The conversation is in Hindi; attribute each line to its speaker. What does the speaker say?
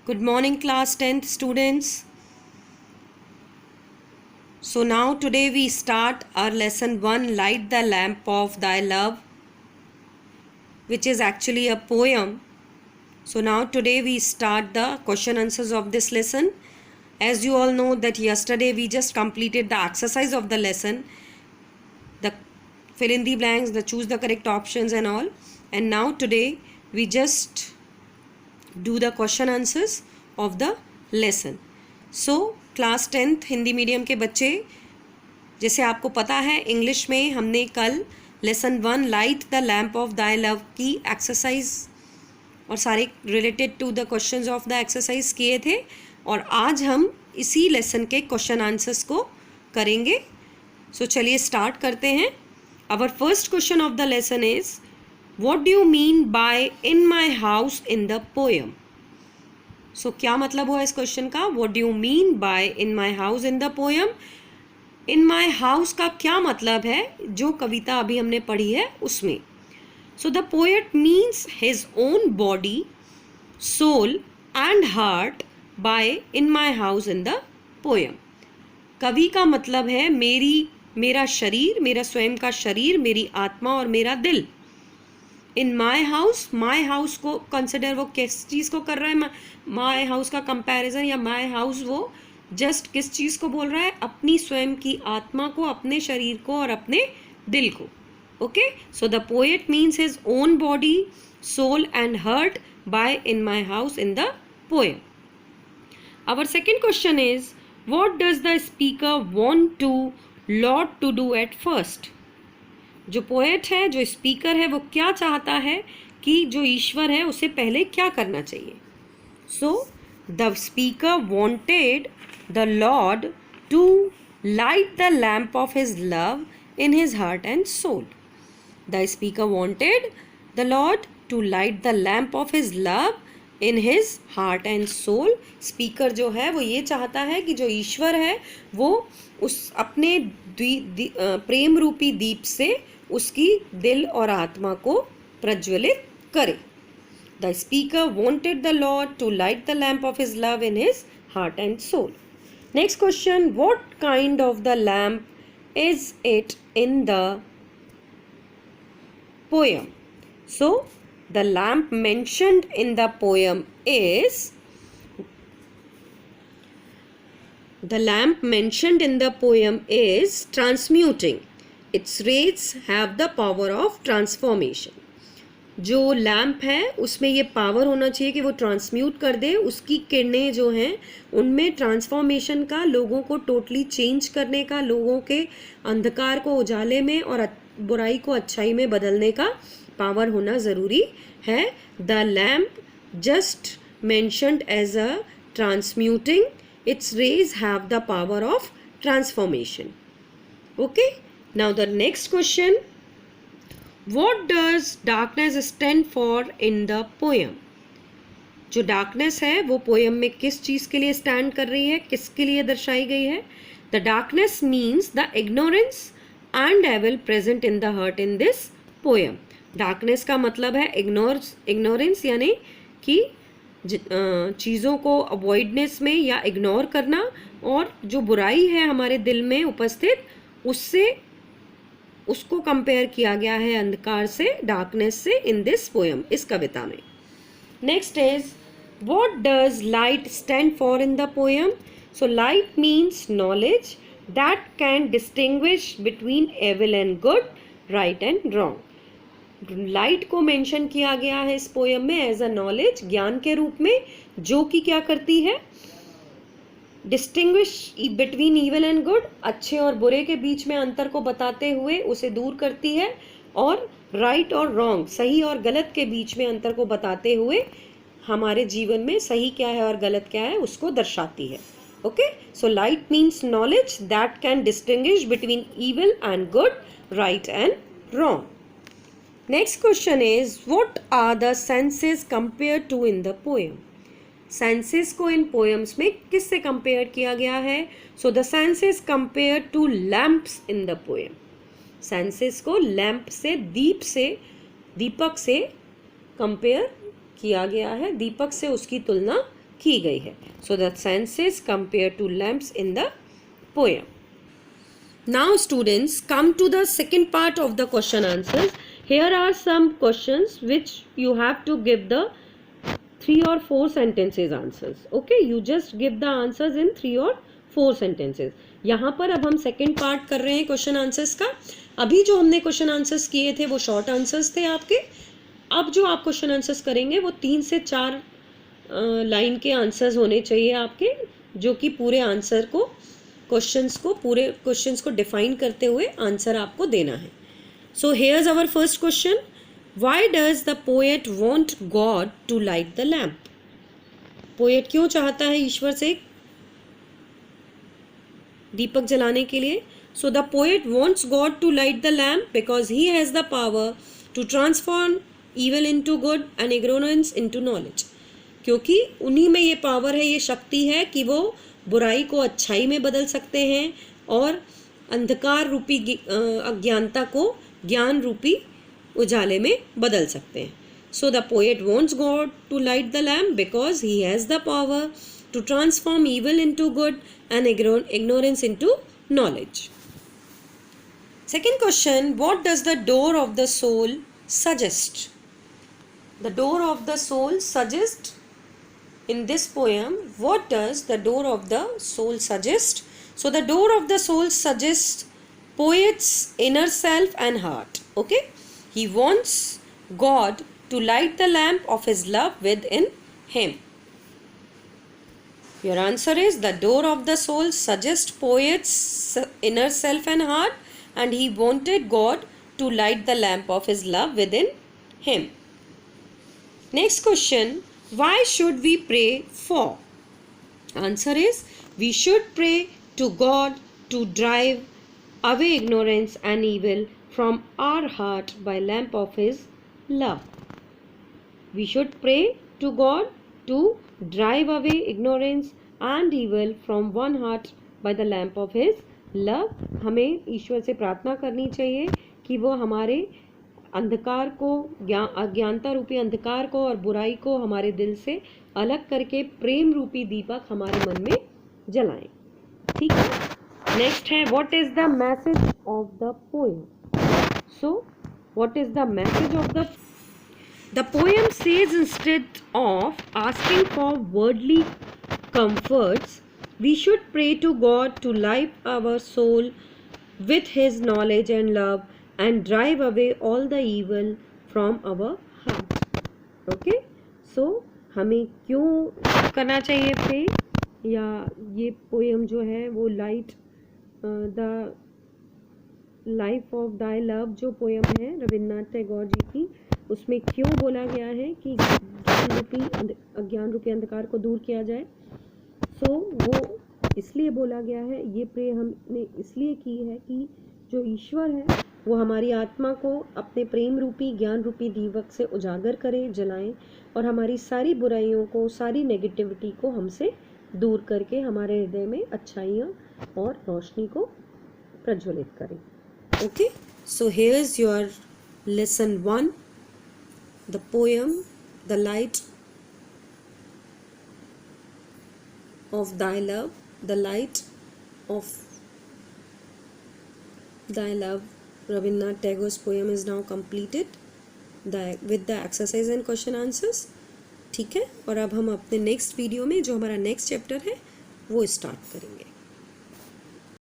Speaker 1: Good morning, class 10th students. So now today we start our lesson 1, Light the Lamp of Thy Love, which is actually a poem. So now today we start the question answers of this lesson. As you all know that yesterday we just completed the exercise of the lesson, the fill in the blanks, the choose the correct options and all. And now today we just do the question answers of the lesson. So class 10th Hindi medium के बच्चे, जैसे आपको पता है इंग्लिश में हमने कल lesson 1 light the lamp of thy love की एक्सरसाइज और सारे related to the questions of the exercise किए थे, और आज हम इसी लेसन के क्वेश्चन आंसर्स को करेंगे. सो चलिए स्टार्ट करते हैं. Our first question of the lesson is, what do you mean by in my house in the poem. So क्या मतलब हुआ इस क्वेश्चन का. What do you mean by in my house in the poem. In my house का क्या मतलब है जो कविता अभी हमने पढ़ी है उसमें. So the poet means his own body, soul and heart by in my house in the poem. कवि का मतलब है मेरा शरीर, मेरा स्वयं का शरीर, मेरी आत्मा और मेरा दिल. इन माई हाउस को कंसिडर वो किस चीज़ को कर रहा है, माई हाउस का कंपैरिजन या माई हाउस वो जस्ट किस चीज़ को बोल रहा है, अपनी स्वयं की आत्मा को, अपने शरीर को और अपने दिल को. Okay, so the poet means his own body, soul and heart by in my house in the poem. Our second question is, what does the speaker want to lord to do at first. जो पोएट है, जो स्पीकर है, वो क्या चाहता है कि जो ईश्वर है उसे पहले क्या करना चाहिए. So the speaker wanted the lord to light the lamp of his love in his heart and soul. The speaker wanted the lord to light the lamp of his love in his heart and soul. Speaker जो है वो ये चाहता है कि जो ईश्वर है वो उस अपने प्रेम रूपी दीप से उसकी दिल और आत्मा को प्रज्वलित करे. The speaker wanted the lord to light the lamp of his love in his heart and soul. Next question, what kind of the lamp is it in the poem. So the lamp mentioned in the poem is, the lamp mentioned in the poem is transmuting. Its rays have the power of transformation. जो लैम्प है उसमें ये पावर होना चाहिए कि वो ट्रांसम्यूट कर दे. उसकी किरणें जो हैं उनमें ट्रांसफॉर्मेशन का, लोगों को टोटली चेंज करने का, लोगों के अंधकार को उजाले में और बुराई को अच्छाई में बदलने का पावर होना ज़रूरी है. The lamp just mentioned as a transmuting, its rays have the power of transformation. Okay, now the next question, what does darkness stand for in the poem. जो डार्कनेस है वो पोएम में किस चीज़ के लिए स्टैंड कर रही है, किसके लिए दर्शाई गई है. The darkness means the ignorance and evil present in the heart in this poem. Darkness का मतलब है इग्नोरेंस, यानी कि चीज़ों को अवॉइडनेस में या इग्नोर करना, और जो बुराई है हमारे दिल में उपस्थित उससे उसको कंपेयर किया गया है अंधकार से, डार्कनेस से इन दिस पोएम, इस कविता में. Next is, what does light stand for in the poem. So light means knowledge that can distinguish between evil and good, right and wrong. Light को मेंशन किया गया है इस पोएम में एज अ नॉलेज, ज्ञान के रूप में, जो कि क्या करती है, distinguish between evil and good, अच्छे और बुरे के बीच में अंतर को बताते हुए उसे दूर करती है, और राइट और रॉन्ग, सही और गलत के बीच में अंतर को बताते हुए हमारे जीवन में सही क्या है और गलत क्या है उसको दर्शाती है. Okay, so light means knowledge that can distinguish between evil and good, right and wrong. Next question is, what are the senses compared to in the poem. Senses को इन poems में किससे compare किया गया है. So the senses compared to lamps in the poem. Senses को lamp से, दीपक से compare किया गया है, दीपक से उसकी तुलना की गई है. So the senses compared to lamps in the poem. Now students, come to the second part of the question answers. Here are some questions which you have to give the 3 or 4 sentences answers. Okay, you just give the answers in 3 or 4 sentences. यहाँ पर अब हम सेकेंड पार्ट कर रहे हैं क्वेश्चन आंसर्स का. अभी जो हमने क्वेश्चन आंसर्स किए थे वो शॉर्ट आंसर्स थे आपके. अब जो आप क्वेश्चन आंसर्स करेंगे वो 3 से 4 लाइन के आंसर्स होने चाहिए आपके, जो कि पूरे आंसर को पूरे क्वेश्चंस को डिफाइन करते हुए आंसर आपको देना है. So here's our first question. Why does the poet want God to light the lamp? Poet क्यों चाहता है ईश्वर से दीपक जलाने के लिए? So the poet wants God to light the lamp because he has the power to transform evil into good and ignorance into knowledge. क्योंकि उन्हीं में ये पावर है, ये शक्ति है कि वो बुराई को अच्छाई में बदल सकते हैं और अंधकार रूपी अज्ञानता को ज्ञान रूपी उजाले में बदल सकते हैं. So the poet wants God to light the lamp because he has the power to transform evil into good and ignorance into knowledge. Second question, what does the door of the soul suggest? The door of the soul suggest in this poem. What does the door of the soul suggest? So the door of the soul suggests poet's inner self and heart. Okay, he wants God to light the lamp of his love within him. Your answer is the door of the soul suggests poet's inner self and heart, and he wanted God to light the lamp of his love within him. Next question, why should we pray for? Answer is, we should pray to God to drive away ignorance and evil from our heart by lamp of his love. We should pray to God to drive away ignorance and evil from one heart by the lamp of his love. हमें ईश्वर से प्रार्थना करनी चाहिए कि वो हमारे अंधकार को, अज्ञानता रूपी अंधकार को और बुराई को हमारे दिल से अलग करके प्रेम रूपी दीपक हमारे मन में जलाएं. ठीक है. नेक्स्ट है, what is the message of the poem? So what is the message of the poem? Says instead of asking for worldly comforts, we should pray to God to light our soul with his knowledge and love and drive away all the evil from our heart. Okay, so हमें क्यों करना चाहिए प्रे? या ये पोएम जो है वो the life of thy love जो पोएम है रविन्द्रनाथ टैगोर जी की, उसमें क्यों बोला गया है कि अज्ञान रूपी अंधकार को दूर किया जाए? सो वो इसलिए बोला गया है, ये प्रे हमने इसलिए की है कि जो ईश्वर है वो हमारी आत्मा को अपने प्रेम रूपी ज्ञान रूपी दीपक से उजागर करें, जलाएं और हमारी सारी बुराइयों को, सारी नेगेटिविटी को हमसे दूर करके हमारे हृदय में अच्छाइयाँ और रोशनी को प्रज्वलित करें. Okay, so here is your lesson 1, the poem the light of thy love, the light of thy love. Rabindranath Tagore's poem is now completed with the exercise and question answers. ठीक है. और अब हम अपने नेक्स्ट वीडियो में जो हमारा नेक्स्ट चैप्टर है वो स्टार्ट करेंगे.